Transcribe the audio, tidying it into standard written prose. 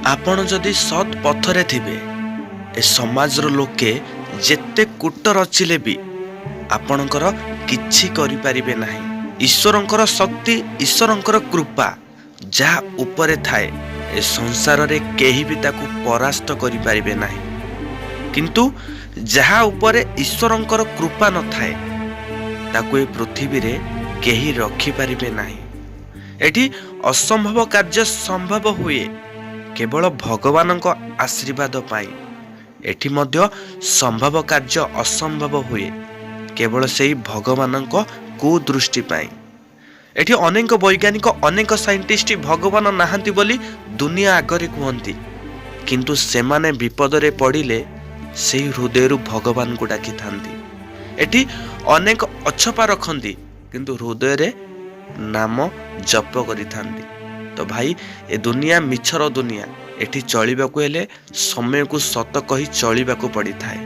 आपण जदि सत् पथरे थिबे ए समाजर लोके जेते कूट रचिले भी आपणकर किछि करि परिबे नाही। ईश्वरंकर शक्ति, ईश्वरंकर कृपा जहा उपरे थाए ए संसार रे केही भी ताकू परास्त करि परिबे नाही। किंतु जहा उपरे ईश्वरंकर कृपा न थाए ताकू ए पृथ्वी रे केही रखि परिबे नाही। एठी असंभव कार्य संभव हुए केवल भगवानक आशीर्वाद पाई। एठी मध्य संभव कार्य असंभव हुए केवल सेई भगवानक कुदृष्टि पाई। एठी अनेक वैज्ञानिक, अनेक साइंटिस्ट भगवान नाहांती बोली दुनिया आगरे कहती, किंतु सेमाने विपद रे पड़िले सेई हृदयरु भगवान को डाकी थांती। एठी अनेक अछपा रखती किंतु हृदय रे नाम जप करि थांती। तो भाई ए दुनिया मिछर दुनिया, एठी चलिबाकू हेले समय को सत कही चलिबाकू पड़ी थाए।